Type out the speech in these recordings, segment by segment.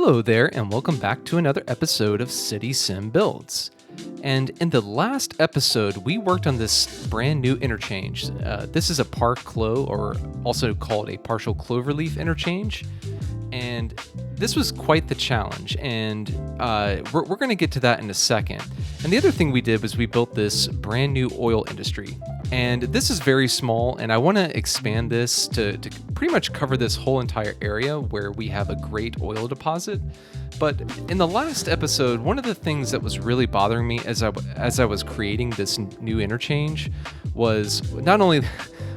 Hello there, and welcome back to another episode of City Sim Builds. And in the last episode, we worked on this brand new interchange. This is a par clo, or also called a partial cloverleaf interchange. And this was quite the challenge, and we're going to get to that in a second. And the other thing we did was we built this brand new oil industry. And this is very small, and I want to expand this to pretty much cover this whole entire area where we have a great oil deposit. But in the last episode, one of the things that was really bothering me as I was creating this new interchange was not only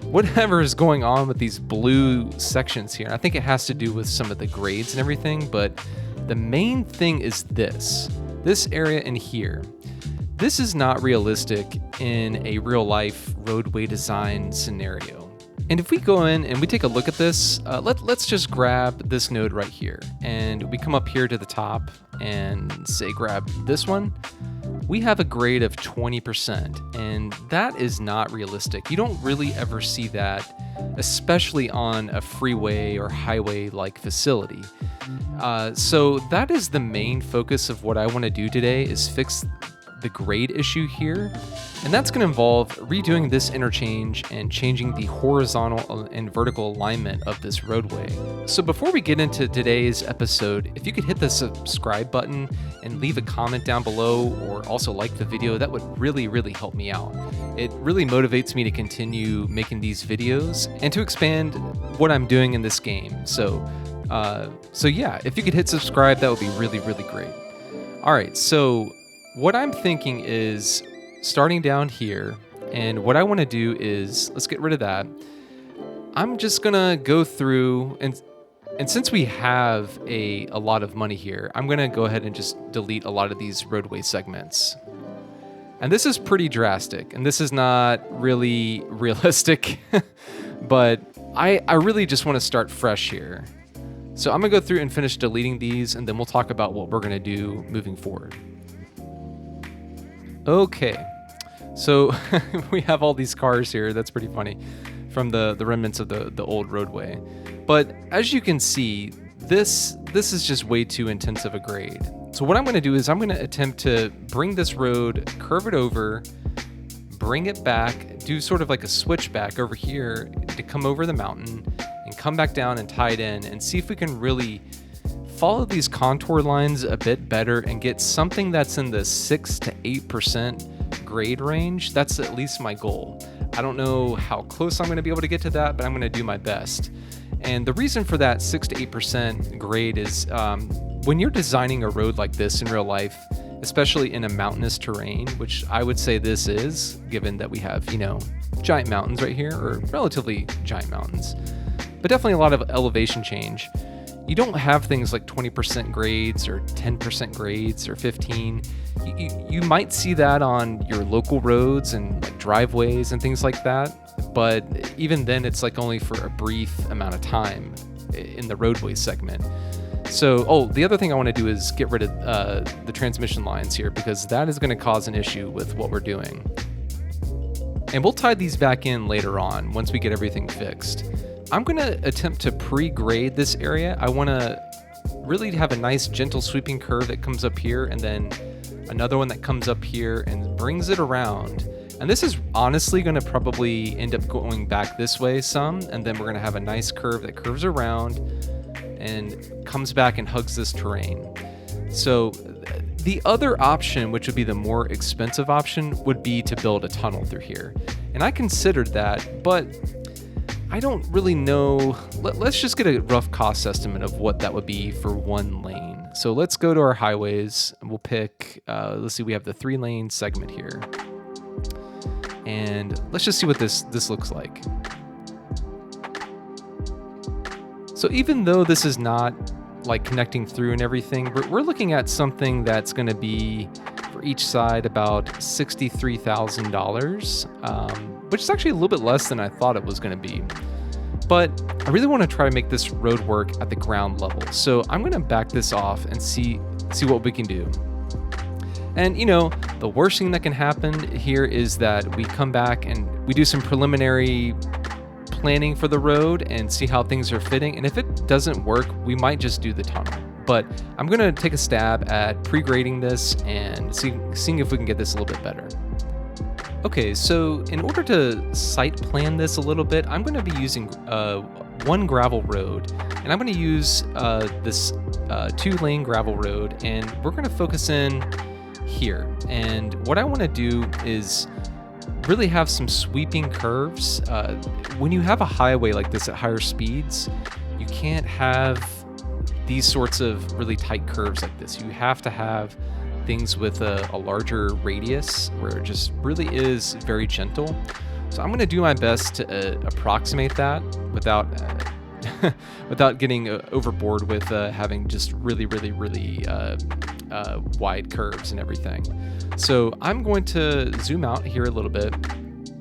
whatever is going on with these blue sections here. I think it has to do with some of the grades and everything, but the main thing is this area in here. This is not realistic in a real life roadway design scenario. And if we go in and we take a look at this, let's just grab this node right here. And we come up here to the top and say grab this one. We have a grade of 20%, and that is not realistic. You don't really ever see that, especially on a freeway or highway-like facility. So that is the main focus of what I want to do today, is fix the grade issue here. And that's going to involve redoing this interchange and changing the horizontal and vertical alignment of this roadway. So before we get into today's episode, if you could hit the subscribe button and leave a comment down below, or also like the video, that would really, really help me out. It really motivates me to continue making these videos and to expand what I'm doing in this game. So yeah, if you could hit subscribe, that would be really, really great. All right, so what I'm thinking is starting down here, and what I want to do is, let's get rid of that. I'm just gonna go through, and since we have a lot of money here, I'm gonna go ahead and just delete a lot of these roadway segments. And this is pretty drastic, and this is not really realistic, but I really just want to start fresh here. So I'm gonna go through and finish deleting these, and then we'll talk about what we're gonna do moving forward. Okay, so we have all these cars here. That's pretty funny, from the remnants of the old roadway. But as you can see, this is just way too intensive a grade. So what I'm going to do is I'm going to attempt to bring this road, curve it over, bring it back, do sort of like a switchback over here to come over the mountain and come back down and tie it in, and see if we can really follow these contour lines a bit better and get something that's in the 6 to 8% grade range. That's at least my goal. I don't know how close I'm going to be able to get to that, but I'm going to do my best. And the reason for that 6 to 8% grade is when you're designing a road like this in real life, especially in a mountainous terrain, which I would say this is, given that we have, giant mountains right here, or relatively giant mountains, but definitely a lot of elevation change. You don't have things like 20% grades or 10% grades or 15. You might see that on your local roads and like driveways and things like that, but even then it's like only for a brief amount of time in the roadway segment. So, the other thing I want to do is get rid of the transmission lines here, because that is going to cause an issue with what we're doing. And we'll tie these back in later on once we get everything fixed. I'm going to attempt to pre-grade this area. I want to really have a nice gentle sweeping curve that comes up here, and then another one that comes up here and brings it around. And this is honestly going to probably end up going back this way some, and then we're going to have a nice curve that curves around and comes back and hugs this terrain. So the other option, which would be the more expensive option, would be to build a tunnel through here. And I considered that, but I don't really know. Let's just get a rough cost estimate of what that would be for one lane. So let's go to our highways, and we'll pick, let's see, we have the 3-lane segment here. And let's just see what this looks like. So even though this is not like connecting through and everything, we're looking at something that's going to be for each side about $63,000, which is actually a little bit less than I thought it was going to be. But I really want to try to make this road work at the ground level. So I'm going to back this off and see what we can do. And the worst thing that can happen here is that we come back and we do some preliminary planning for the road and see how things are fitting. And if it doesn't work, we might just do the tunnel. But I'm gonna take a stab at pre-grading this and seeing if we can get this a little bit better. Okay, so in order to site plan this a little bit, I'm gonna be using one gravel road, and I'm gonna use this 2-lane gravel road, and we're gonna focus in here. And what I wanna do is really have some sweeping curves. When you have a highway like this at higher speeds, you can't have these sorts of really tight curves like this. You have to have things with a larger radius where it just really is very gentle. So I'm going to do my best to approximate that without without getting overboard with having just really wide curves and everything. So I'm going to zoom out here a little bit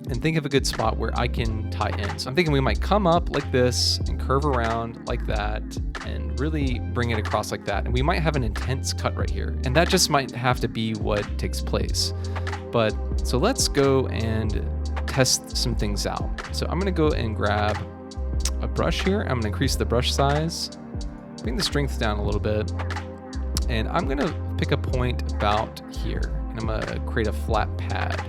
and think of a good spot where I can tie in. So I'm thinking we might come up like this and curve around like that and really bring it across like that. And we might have an intense cut right here. And that just might have to be what takes place. But so let's go and test some things out. So I'm gonna go and grab a brush here. I'm gonna increase the brush size, bring the strength down a little bit. And I'm gonna pick a point about here. And I'm gonna create a flat pad.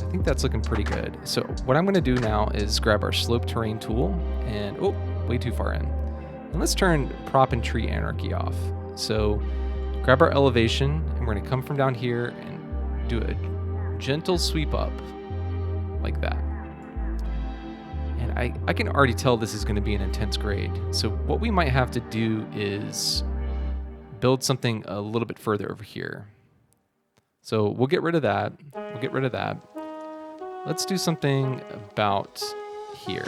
I think that's looking pretty good. So what I'm gonna do now is grab our slope terrain tool and, oh, way too far in. And let's turn prop and tree anarchy off. So grab our elevation and we're gonna come from down here and do a gentle sweep up like that. And I can already tell this is gonna be an intense grade. So what we might have to do is build something a little bit further over here. So we'll get rid of that. We'll get rid of that. Let's do something about here.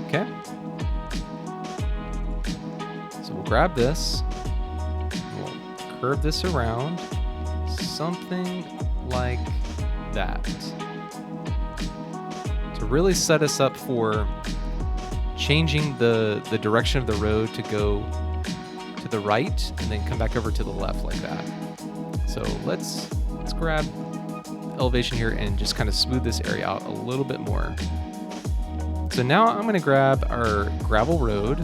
Okay. So we'll grab this. We'll curve this around. Something like that. To really set us up for changing the direction of the road to go to the right and then come back over to the left like that. So let's grab elevation here and just kind of smooth this area out a little bit more. So now I'm going to grab our gravel road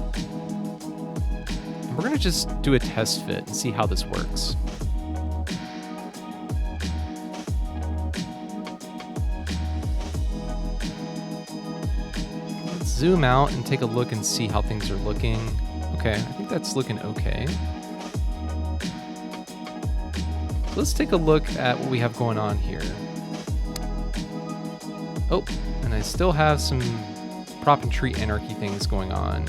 and we're going to just do a test fit and see how this works. Let's zoom out and take a look and see how things are looking. Okay, I think that's looking okay. Let's take a look at what we have going on here. Oh, and I still have some prop and tree anarchy things going on.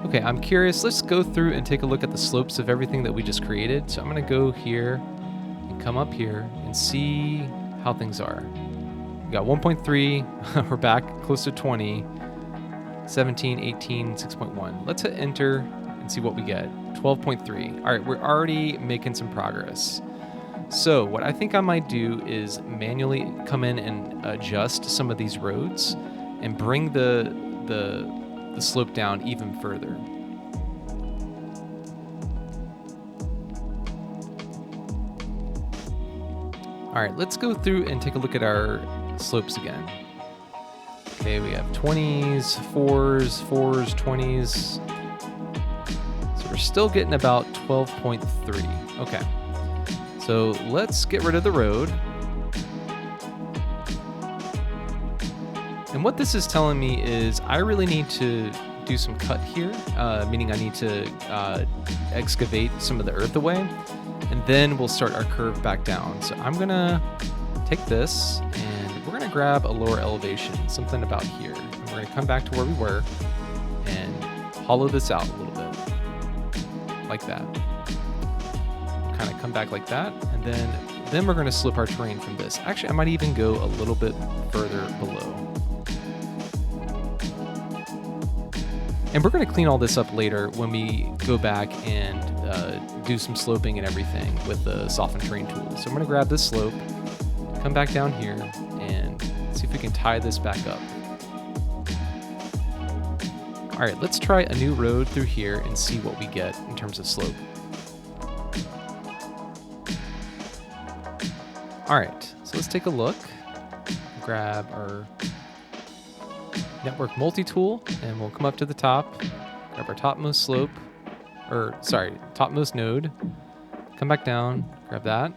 Okay, I'm curious. Let's go through and take a look at the slopes of everything that we just created. So I'm gonna go here and come up here and see how things are. We got 1.3, we're back close to 20. 17, 18, 6.1. Let's hit enter and see what we get. 12.3. All right, we're already making some progress. So what I think I might do is manually come in and adjust some of these roads and bring the slope down even further. All right, let's go through and take a look at our slopes again. Okay, we have 20s, 4s, 20s. So we're still getting about 12.3. Okay, so let's get rid of the road. And what this is telling me is I really need to do some cut here, meaning I need to excavate some of the earth away, and then we'll start our curve back down. So I'm gonna take this and we're gonna grab a lower elevation, something about here. And we're gonna come back to where we were and hollow this out a little bit, like that. Kind of come back like that, and then we're gonna slip our terrain from this. Actually, I might even go a little bit further below. And we're gonna clean all this up later when we go back and do some sloping and everything with the soften terrain tool. So I'm gonna grab this slope, come back down here, and see if we can tie this back up. All right, let's try a new road through here and see what we get in terms of slope. All right, so let's take a look. grab our network multi-tool, and we'll come up to the top, grab our topmost slope, topmost node, come back down, grab that.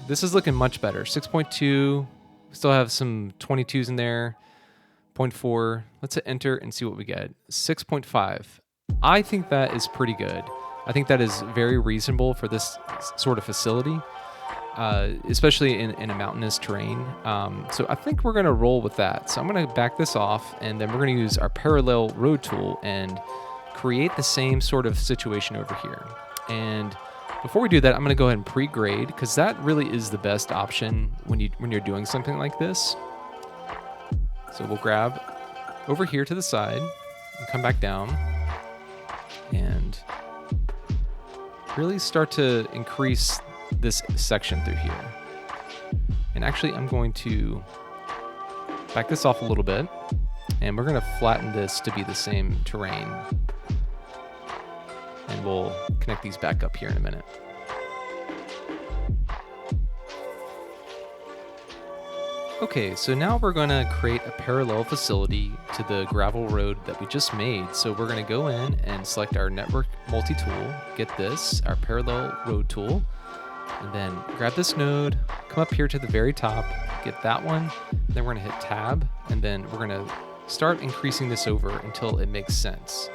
This is looking much better. 6.2, we still have some 22s in there, 0.4. Let's hit enter and see what we get. 6.5. I think that is pretty good. I think that is very reasonable for this sort of facility, especially in a mountainous terrain. So I think we're going to roll with that. So I'm going to back this off, and then we're going to use our parallel road tool and create the same sort of situation over here. And before we do that, I'm going to go ahead and pre-grade, because that really is the best option when you're doing something like this. So we'll grab over here to the side and come back down and really start to increase this section through here. And actually, I'm going to back this off a little bit, and we're going to flatten this to be the same terrain. And we'll connect these back up here in a minute. Okay, so now we're going to create a parallel facility to the gravel road that we just made. So we're going to go in and select our network multi-tool, get this, our parallel road tool, and then grab this node, come up here to the very top, get that one, then we're going to hit tab, and then we're going to start increasing this over until it makes sense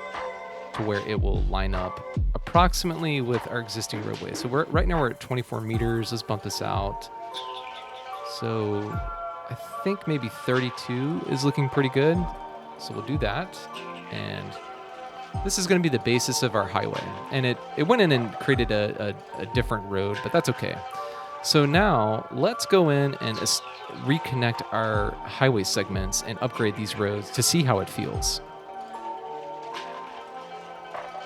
to where it will line up approximately with our existing roadway. So right now we're at 24 meters. Let's bump this out. So I think maybe 32 is looking pretty good. So we'll do that. And this is going to be the basis of our highway. And it went in and created a different road, but that's okay. So now let's go in and reconnect our highway segments and upgrade these roads to see how it feels.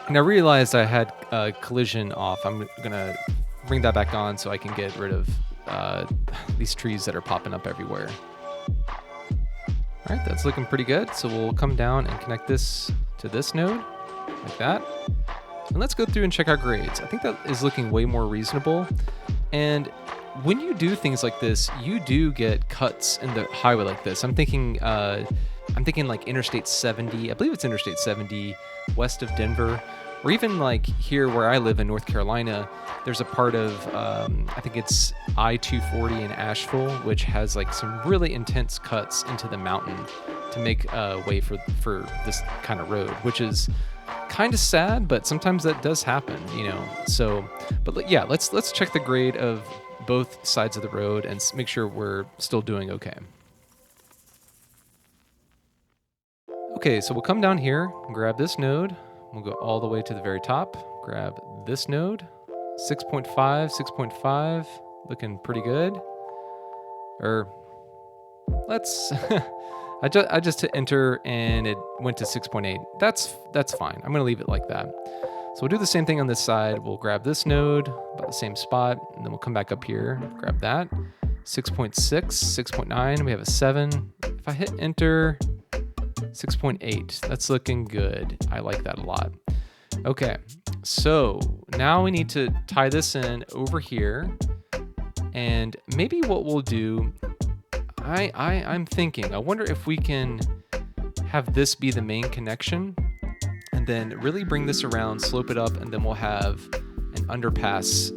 And I realized I had collision off. I'm going to bring that back on so I can get rid of these trees that are popping up everywhere. All right, that's looking pretty good. So we'll come down and connect this to this node like that. And let's go through and check our grades. I think that is looking way more reasonable. And when you do things like this, you do get cuts in the highway like this. I'm thinking like Interstate 70. I believe it's Interstate 70 west of Denver. Or even like here where I live in North Carolina, there's a part of, I think it's I-240 in Asheville, which has like some really intense cuts into the mountain to make way for this kind of road, which is kind of sad, but sometimes that does happen, you know. So, but yeah, let's check the grade of both sides of the road and make sure we're still doing okay. Okay, so we'll come down here and grab this node. We'll go all the way to the very top, grab this node, 6.5, 6.5, looking pretty good. Or let's, I just hit enter and it went to 6.8. That's fine. I'm gonna leave it like that. So we'll do the same thing on this side. We'll grab this node, about the same spot, and then we'll come back up here, grab that. 6.6, 6.9, we have a 7. If I hit enter, 6.8. That's looking good. I like that a lot. Okay, so now we need to tie this in over here. And maybe what we'll do, I'm thinking, I wonder if we can have this be the main connection and then really bring this around, slope it up, and then we'll have an underpass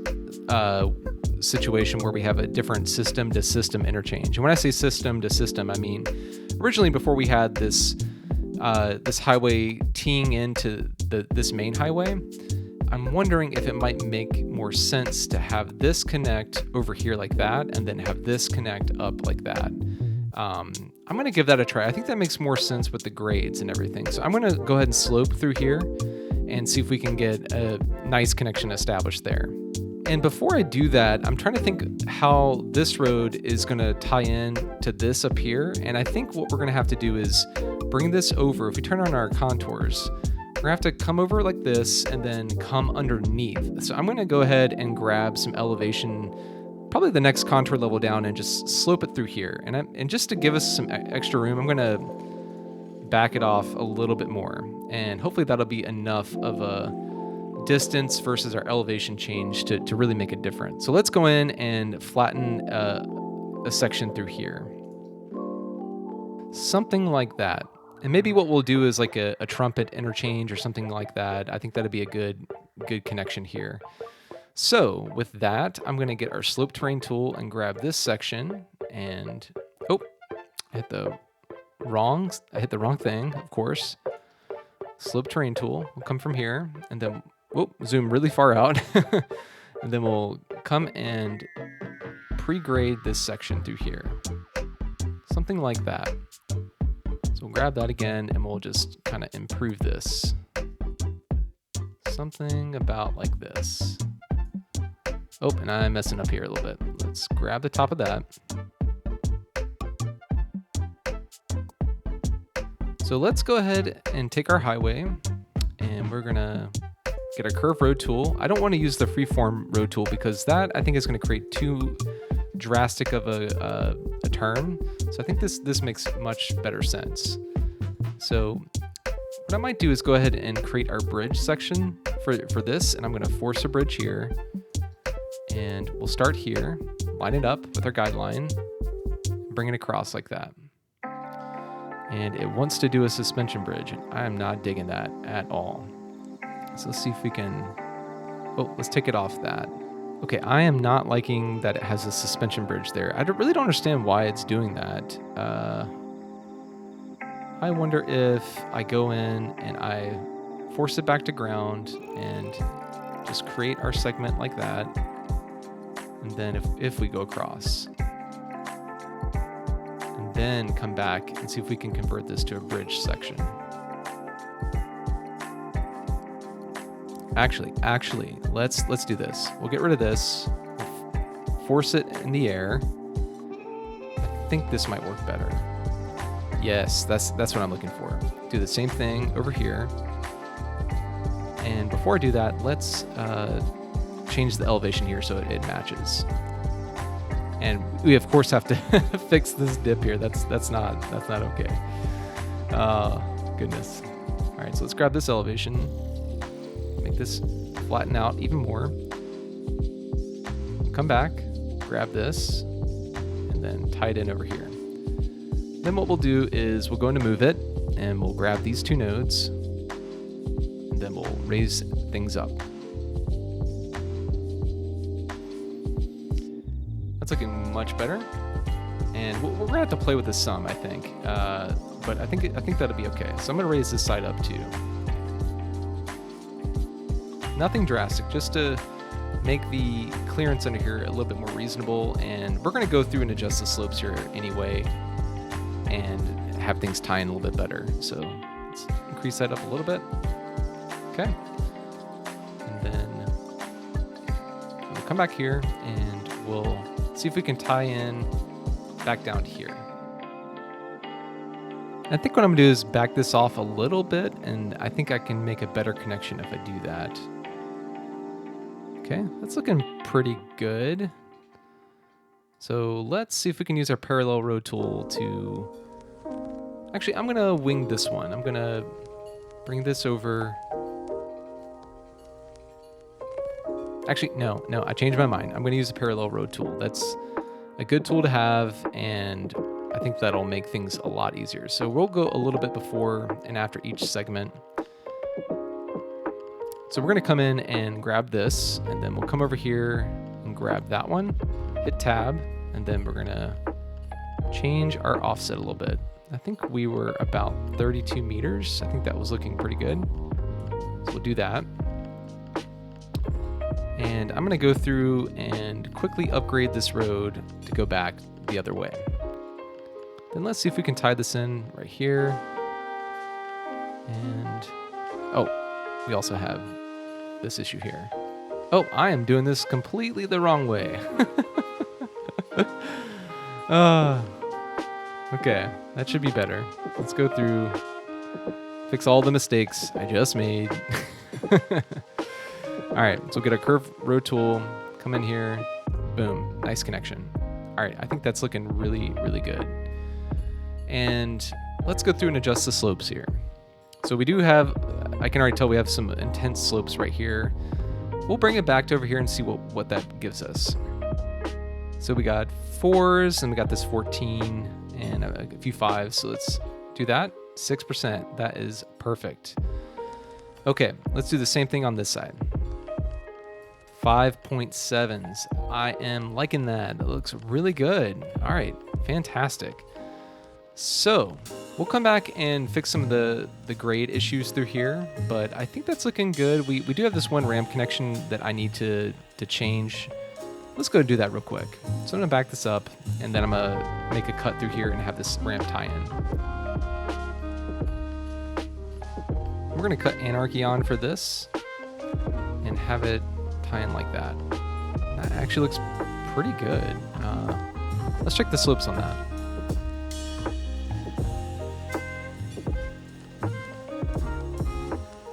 situation where we have a different system to system interchange. And when I say system to system, I mean originally before we had this highway teeing into this main highway, I'm wondering if it might make more sense to have this connect over here like that and then have this connect up like that. I'm going to give that a try. I think that makes more sense with the grades and everything. So I'm going to go ahead and slope through here and see if we can get a nice connection established there. And before I do that, I'm trying to think how this road is going to tie in to this up here. And I think what we're going to have to do is bring this over. If we turn on our contours, we're going to have to come over like this and then come underneath. So I'm going to go ahead and grab some elevation, probably the next contour level down, and just slope it through here. And just to give us some extra room, I'm going to back it off a little bit more. And hopefully that'll be enough of a distance versus our elevation change to really make a difference. So let's go in and flatten a section through here. Something like that. And maybe what we'll do is like a trumpet interchange or something like that. I think that'd be a good connection here. So with that, I'm going to get our slope terrain tool and grab this section and, oh, I hit the wrong thing, of course. Slope terrain tool will come from here and then, zoom really far out. And then we'll come and pre-grade this section through here. Something like that. So we'll grab that again and we'll just kind of improve this. Something about like this. Oh, and I'm messing up here a little bit. Let's grab the top of that. So let's go ahead and take our highway and we're gonna get our curve road tool. I don't want to use the freeform road tool because that I think is going to create too drastic of a turn. So I think this makes much better sense. So what I might do is go ahead and create our bridge section for this, and I'm going to force a bridge here. And we'll start here, line it up with our guideline, bring it across like that. And it wants to do a suspension bridge, and I am not digging that at all. So let's see if we can, let's take it off that. Okay, I am not liking that it has a suspension bridge there. I really don't understand why it's doing that. I wonder if I go in and I force it back to ground and just create our segment like that. And then if we go across, and then come back and see if we can convert this to a bridge section. Actually, let's do this. We'll get rid of this, force it in the air. I think this might work better. Yes, that's what I'm looking for. Do the same thing over here. And before I do that, let's change the elevation here so it matches. And we of course have to fix this dip here. That's not okay. Goodness. All right, so let's grab this elevation. Make this flatten out even more. Come back, grab this, and then tie it in over here. Then what we'll do is we'll go into move it, and we'll grab these two nodes, and then we'll raise things up. That's looking much better. And we're gonna have to play with this some, I think. But I think that'll be okay. So I'm gonna raise this side up too. Nothing drastic, just to make the clearance under here a little bit more reasonable. And we're gonna go through and adjust the slopes here anyway and have things tie in a little bit better. So let's increase that up a little bit. Okay. And then we'll come back here and we'll see if we can tie in back down here. I think what I'm gonna do is back this off a little bit, and I think I can make a better connection if I do that. Okay, that's looking pretty good. So let's see if we can use our parallel road tool to... Actually, I'm gonna wing this one. I'm gonna bring this over. Actually, no, I changed my mind. I'm gonna use the parallel road tool. That's a good tool to have, and I think that'll make things a lot easier. So we'll go a little bit before and after each segment. So we're gonna come in and grab this, and then we'll come over here and grab that one, hit tab, and then we're gonna change our offset a little bit. I think we were about 32 meters. I think that was looking pretty good. So we'll do that. And I'm gonna go through and quickly upgrade this road to go back the other way. Then let's see if we can tie this in right here. And, oh, we also have this issue here. Oh, I am doing this completely the wrong way. Okay, that should be better. Let's go through, fix all the mistakes I just made. All right, so we'll get a curve road tool, come in here, boom, nice connection. All right, I think that's looking really, really good. And let's go through and adjust the slopes here. So we do have, I can already tell we have some intense slopes right here. We'll bring it back to over here and see what that gives us. So we got 4s and we got this 14, and a few 5s. So let's do that. 6%. That is perfect. Okay, let's do the same thing on this side. 5.7s. I am liking that. That looks really good. All right, fantastic. So we'll come back and fix some of the grade issues through here, but I think that's looking good. We do have this one ramp connection that I need to change. Let's go do that real quick. So I'm gonna back this up, and then I'm gonna make a cut through here and have this ramp tie in. We're gonna cut Anarchy on for this and have it tie in like that. That actually looks pretty good. Let's check the slopes on that.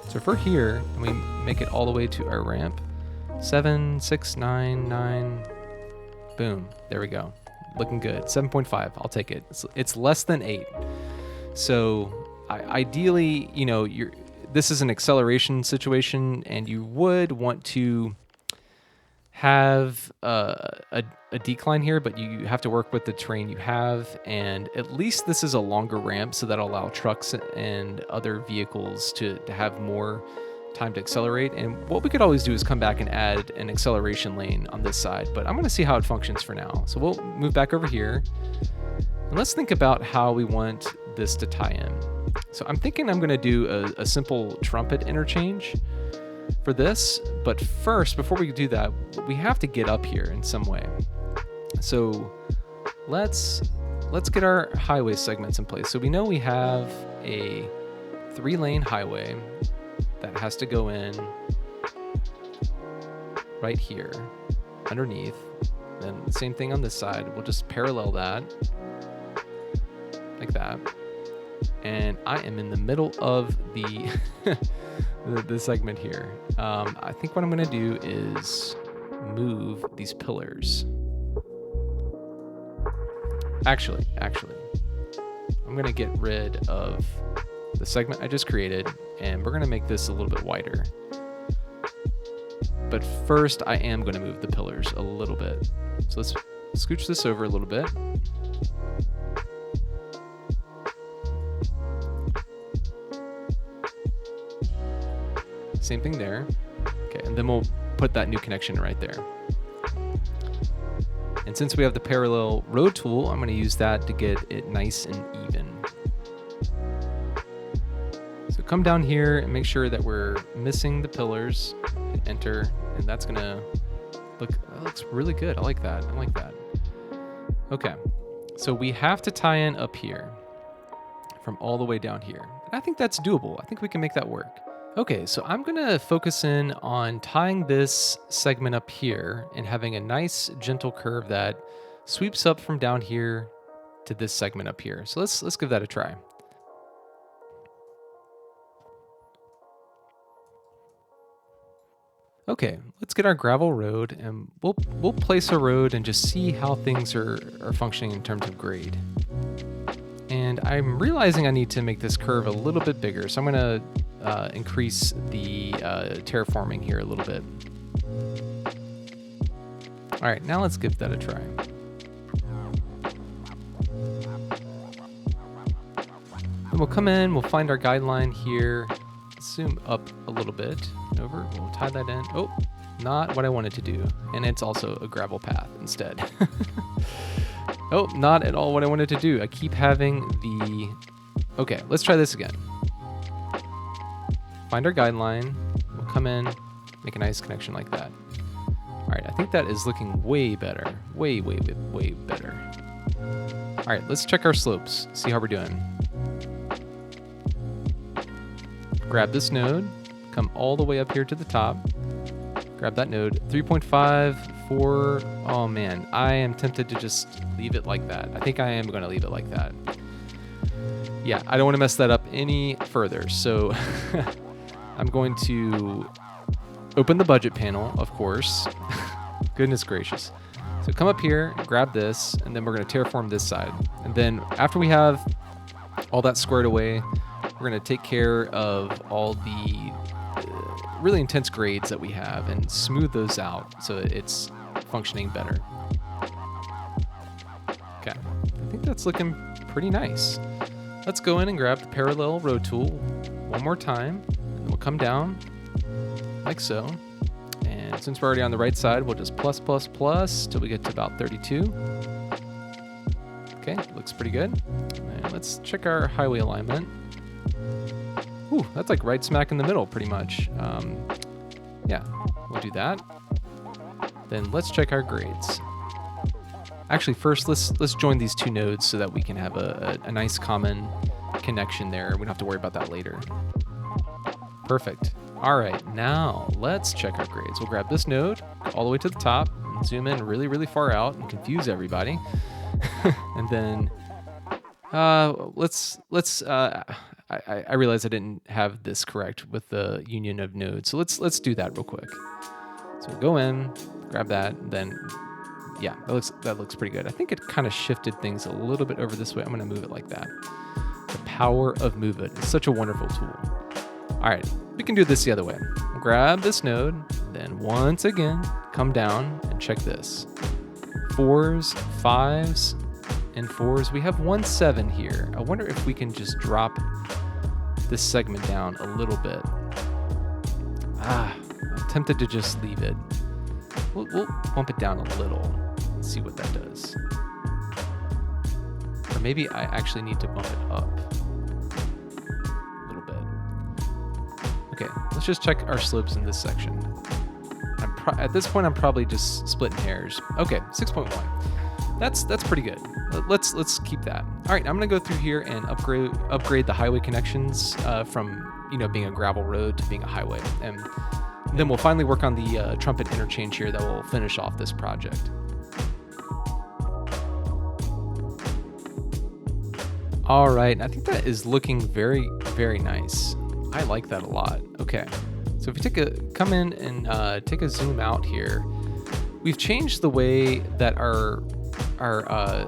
So for here, and we make it all the way to our ramp, 7, 6, 9, 9, boom, there we go. Looking good. 7.5, I'll take it. It's less than 8. So ideally, you know, this is an acceleration situation, and you would want to have a decline here, but you have to work with the terrain you have, and at least this is a longer ramp, so that'll allow trucks and other vehicles to have more time to accelerate. And what we could always do is come back and add an acceleration lane on this side, but I'm going to see how it functions for now. So we'll move back over here, and let's think about how we want this to tie in. So I'm thinking I'm going to do a simple trumpet interchange for this, but first, before we do that, we have to get up here in some way. So let's get our highway segments in place. So we know we have a 3-lane highway that has to go in right here underneath. Then the same thing on this side. We'll just parallel that like that. And I am in the middle of the the segment here. I think what I'm gonna do is move these pillars. Actually, I'm gonna get rid of the segment I just created, and we're gonna make this a little bit wider. But first, I am gonna move the pillars a little bit. So let's scooch this over a little bit. Same thing there. Okay, and then we'll put that new connection right there. And since we have the parallel road tool, I'm going to use that to get it nice and even. So come down here and make sure that we're missing the pillars. Hit enter, and that's going to that looks really good. I like that. I like that. Okay, so we have to tie in up here from all the way down here. And I think that's doable. I think we can make that work. Okay, so I'm gonna focus in on tying this segment up here and having a nice gentle curve that sweeps up from down here to this segment up here. So let's give that a try. Okay, let's get our gravel road, and we'll place a road and just see how things are functioning in terms of grade. And I'm realizing I need to make this curve a little bit bigger, so I'm gonna increase the terraforming here a little bit. All right, now let's give that a try. And we'll come in, we'll find our guideline here, zoom up a little bit, over, we'll tie that in. Oh, not what I wanted to do. And it's also a gravel path instead. Oh, not at all what I wanted to do. I keep having the... Okay, let's try this again. Find our guideline, we'll come in, make a nice connection like that. All right, I think that is looking way better. Way better. All right, let's check our slopes, see how we're doing. Grab this node, come all the way up here to the top, grab that node, 3.5, 4, oh man, I am tempted to just leave it like that. I think I am gonna leave it like that. Yeah, I don't wanna mess that up any further, so I'm going to open the budget panel, of course. Goodness gracious. So come up here, grab this, and then we're gonna terraform this side. And then after we have all that squared away, we're gonna take care of all the really intense grades that we have and smooth those out so it's functioning better. Okay, I think that's looking pretty nice. Let's go in and grab the parallel road tool one more time. And we'll come down like so. And since we're already on the right side, we'll just plus, plus, plus till we get to about 32. Okay, looks pretty good. And let's check our highway alignment. Ooh, that's like right smack in the middle, pretty much. Yeah, we'll do that. Then let's check our grades. Actually, first, let's join these two nodes so that we can have a nice common connection there. We don't have to worry about that later. Perfect. All right, now let's check our grades. We'll grab this node all the way to the top and zoom in really, really far out and confuse everybody. And then I realize I didn't have this correct with the union of nodes. So let's do that real quick. So we'll go in, grab that, and then yeah, that looks pretty good. I think it kind of shifted things a little bit over this way. I'm gonna move it like that. The power of Move It is such a wonderful tool. All right, we can do this the other way. Grab this node, then once again, come down and check this. 4s, 5s, and 4s. We have 1 7 here. I wonder if we can just drop this segment down a little bit. I'm tempted to just leave it. We'll bump it down a little and see what that does. Or maybe I actually need to bump it up a little bit. Okay, let's just check our slopes in this section. At this point, I'm probably just splitting hairs. Okay, 6.1. That's pretty good. Let's keep that. All right, I'm gonna go through here and upgrade the highway connections from being a gravel road to being a highway, and then we'll finally work on the trumpet interchange here that will finish off this project. All right, I think that is looking very, very nice. I like that a lot. Okay, so if you come in and take a zoom out here, we've changed the way that our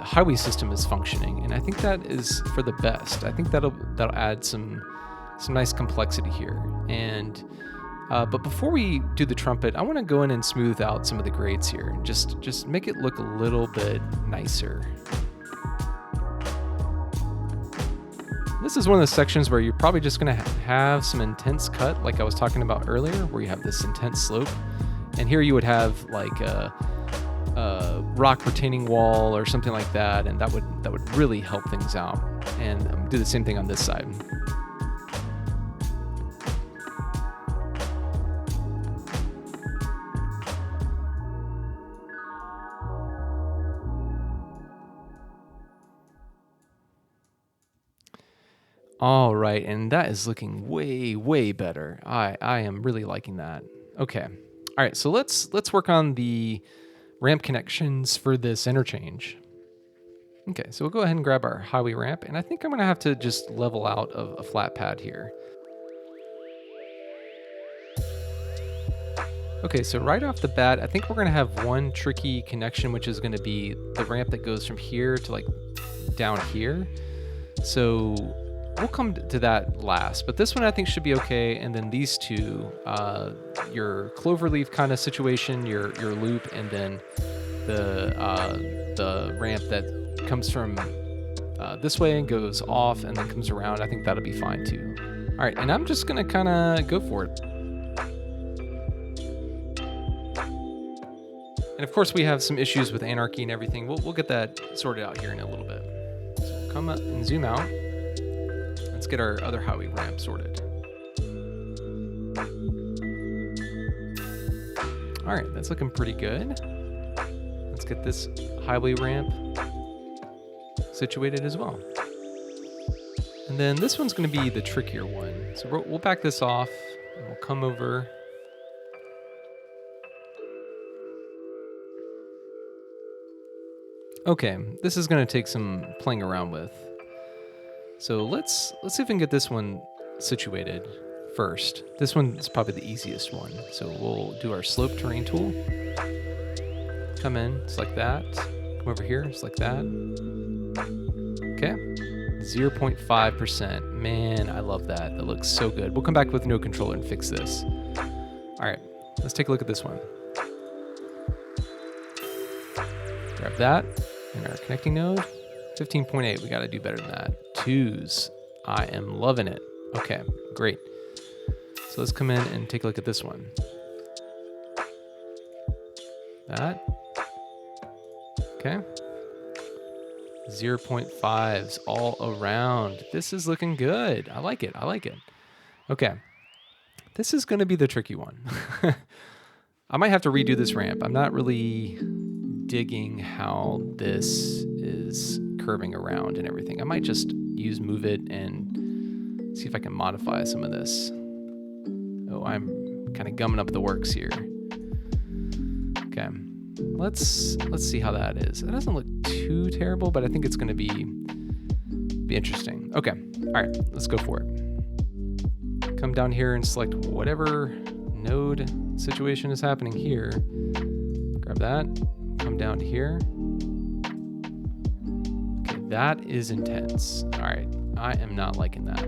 highway system is functioning, and I think that is for the best. I think that'll add some nice complexity here. And but before we do the trumpet, I want to go in and smooth out some of the grades here and just make it look a little bit nicer. This is one of the sections where you're probably just going to have some intense cut, like I was talking about earlier, where you have this intense slope. And here you would have like a rock retaining wall or something like that, and that would really help things out. And do the same thing on this side. All right, and that is looking way, way better. I am really liking that. Okay. All right, so let's work on the ramp connections for this interchange. Okay, so we'll go ahead and grab our highway ramp, and I think I'm gonna have to just level out of a flat pad here. Okay, so right off the bat, I think we're gonna have one tricky connection, which is gonna be the ramp that goes from here to like down here. So we'll come to that last, but this one I think should be okay. And then these two, your cloverleaf kind of situation, your loop, and then the ramp that comes from this way and goes off and then comes around. I think that'll be fine too. All right, and I'm just gonna kind of go for it. And of course, we have some issues with anarchy and everything. We'll get that sorted out here in a little bit. So we'll come up and zoom out. Let's get our other highway ramp sorted. All right, that's looking pretty good. Let's get this highway ramp situated as well. And then this one's going to be the trickier one. So we'll back this off and we'll come over. Okay, this is going to take some playing around with. So let's see if we can get this one situated first. This one is probably the easiest one. So we'll do our slope terrain tool. Come in, select that. Come over here, select that. Okay, 0.5%. Man, I love that. That looks so good. We'll come back with no controller and fix this. All right, let's take a look at this one. Grab that in our connecting node. 15.8, we got to do better than that. 2s, I am loving it. Okay, great. So let's come in and take a look at this one. That. Okay. 0.5s all around. This is looking good. I like it. I like it. Okay. This is going to be the tricky one. I might have to redo this ramp. I'm not really digging how this is curving around and everything. I might just use move it and see if I can modify some of this. Oh, I'm kind of gumming up the works here. Okay. Let's see how that is. It doesn't look too terrible, but I think it's going to be interesting. Okay. All right, let's go for it. Come down here and select whatever node situation is happening here. Grab that. Come down here. Okay, that is intense. All right, I am not liking that.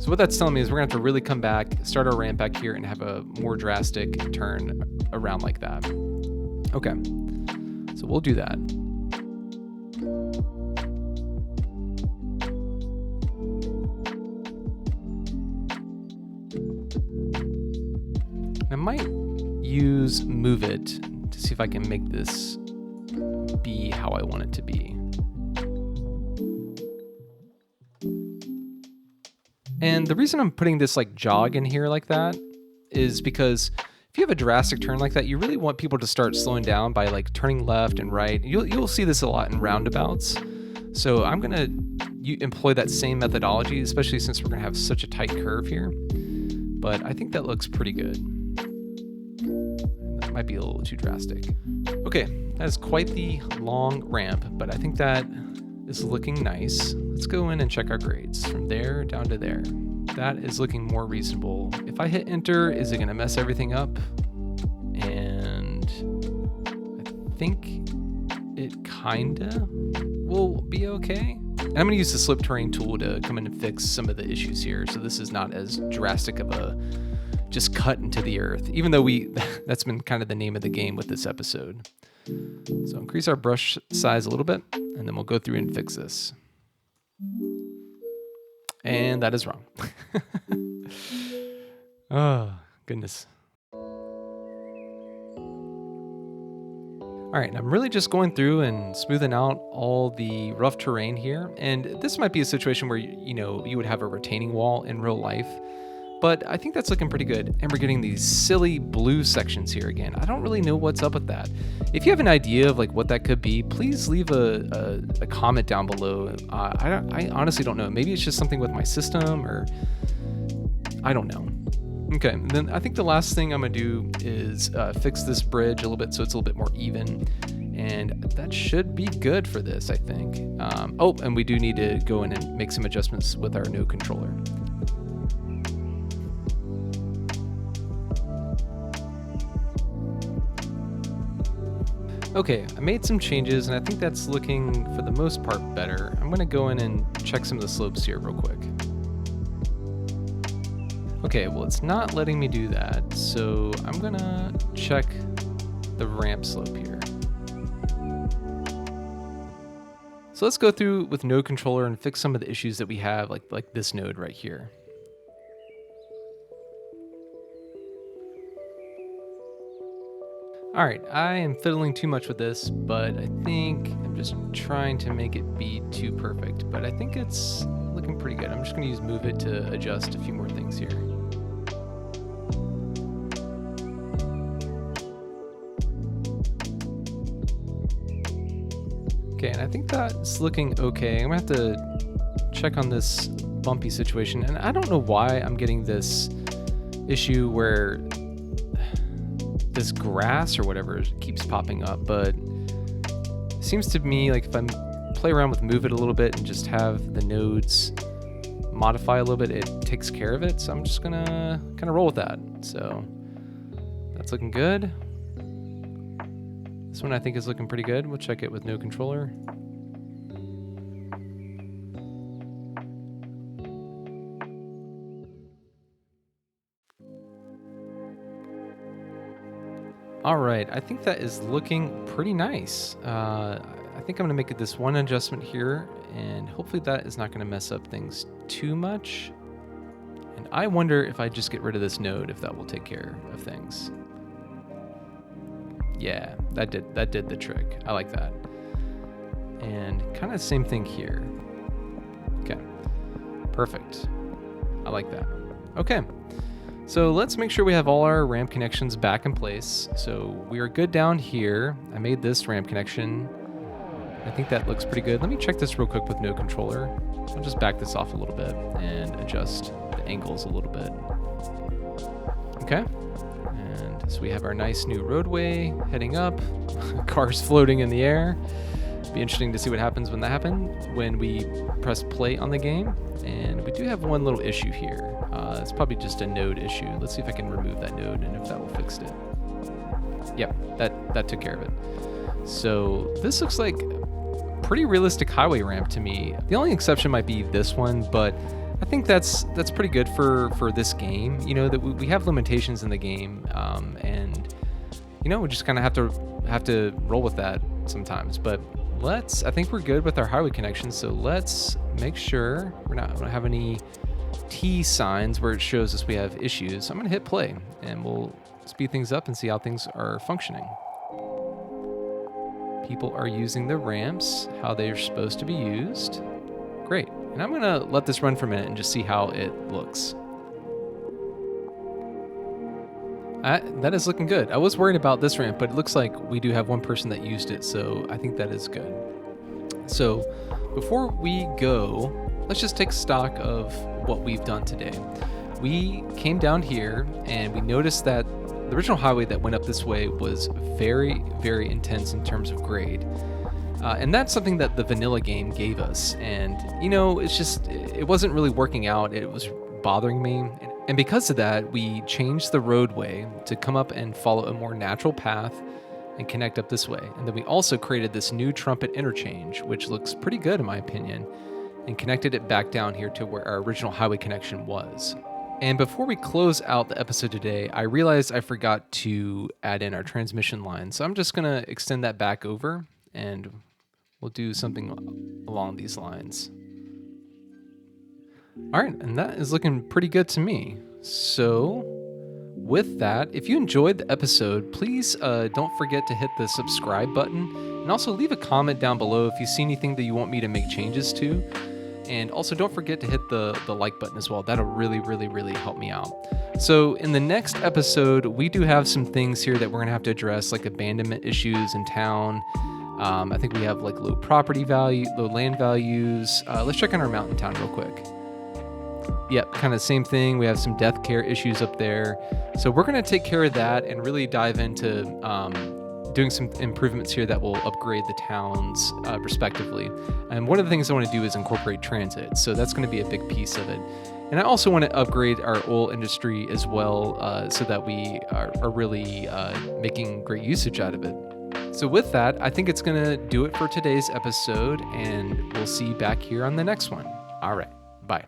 So what that's telling me is we're gonna have to really come back, start our ramp back here, and have a more drastic turn around like that. Okay, so we'll do that. I might use move it to see if I can make this be how I want it to be. And the reason I'm putting this like jog in here like that is because if you have a drastic turn like that, you really want people to start slowing down by like turning left and right. You'll see this a lot in roundabouts. So I'm gonna employ that same methodology, especially since we're gonna have such a tight curve here. But I think that looks pretty good. That might be a little too drastic. Okay, that is quite the long ramp, but I think that is looking nice. Let's go in and check our grades from there down to there. That is looking more reasonable. If I hit enter, is it gonna mess everything up? And I think it kinda will be okay. And I'm gonna use the slip terrain tool to come in and fix some of the issues here. So this is not as drastic of a just cut into the earth, even though that's been kind of the name of the game with this episode. So increase our brush size a little bit, and then we'll go through and fix this. And that is wrong. Oh, goodness. All right, I'm really just going through and smoothing out all the rough terrain here. And this might be a situation where, you would have a retaining wall in real life. But I think that's looking pretty good. And we're getting these silly blue sections here again. I don't really know what's up with that. If you have an idea of like what that could be, please leave a comment down below. I honestly don't know. Maybe it's just something with my system, or I don't know. Okay, then I think the last thing I'm gonna do is fix this bridge a little bit so it's a little bit more even. And that should be good for this, I think. Oh, and we do need to go in and make some adjustments with our node controller. Okay, I made some changes and I think that's looking for the most part better. I'm gonna go in and check some of the slopes here real quick. Okay, well it's not letting me do that, so I'm gonna check the ramp slope here. So let's go through with node controller and fix some of the issues that we have, like this node right here. All right, I am fiddling too much with this, but I think I'm just trying to make it be too perfect, but I think it's looking pretty good. I'm just gonna use move it to adjust a few more things here. Okay, and I think that's looking okay. I'm gonna have to check on this bumpy situation, and I don't know why I'm getting this issue where this grass or whatever keeps popping up, but it seems to me like if I play around with move it a little bit and just have the nodes modify a little bit, it takes care of it. So I'm just gonna kind of roll with that. So that's looking good. This one I think is looking pretty good. We'll check it with no controller. All right, I think that is looking pretty nice. I think I'm gonna make it this one adjustment here, and hopefully that is not gonna mess up things too much. And I wonder if I just get rid of this node, if that will take care of things. Yeah, that did the trick. I like that. And kind of same thing here. Okay, perfect. I like that. Okay, so let's make sure we have all our ramp connections back in place. So we are good down here. I made this ramp connection. I think that looks pretty good. Let me check this real quick with no controller. I'll just back this off a little bit and adjust the angles a little bit. Okay. And so we have our nice new roadway heading up. Cars floating in the air. Be interesting to see what happens when we press play on the game. And we do have one little issue here. It's probably just a node issue. Let's see if I can remove that node and if that will fix it. Yep, that took care of it. So this looks like a pretty realistic highway ramp to me. The only exception might be this one, but I think that's pretty good for this game. You know, that we have limitations in the game, and you know, we just kind of have to roll with that sometimes. But I think we're good with our highway connections. So let's make sure we don't have any T signs where it shows us we have issues. So I'm gonna hit play, and we'll speed things up and see how things are functioning. People are using the ramps how they're supposed to be used. Great. And I'm gonna let this run for a minute and just see how it looks. That is looking good. I was worried about this ramp, but it looks like we do have one person that used it, so I think that is good. So before we go, let's just take stock of what we've done today. We came down here and we noticed that the original highway that went up this way was very, very intense in terms of grade. And that's something that the vanilla game gave us. And, you know, it wasn't really working out. It was bothering me. And because of that, we changed the roadway to come up and follow a more natural path and connect up this way. And then we also created this new trumpet interchange, which looks pretty good in my opinion, and connected it back down here to where our original highway connection was. And before we close out the episode today, I realized I forgot to add in our transmission line. So I'm just gonna extend that back over and we'll do something along these lines. All right, and that is looking pretty good to me. So with that, if you enjoyed the episode, please don't forget to hit the subscribe button and also leave a comment down below if you see anything that you want me to make changes to. And also don't forget to hit the like button as well. That'll really, really, really help me out. So in the next episode, we do have some things here that we're gonna have to address, like abandonment issues in town. I think we have like low land values. Let's check on our mountain town real quick. Yep, kind of same thing. We have some death care issues up there. So we're gonna take care of that and really dive into doing some improvements here that will upgrade the towns respectively. And one of the things I want to do is incorporate transit. So that's going to be a big piece of it. And I also want to upgrade our oil industry as well so that we are really making great usage out of it. So with that, I think it's going to do it for today's episode, and we'll see you back here on the next one. All right, bye.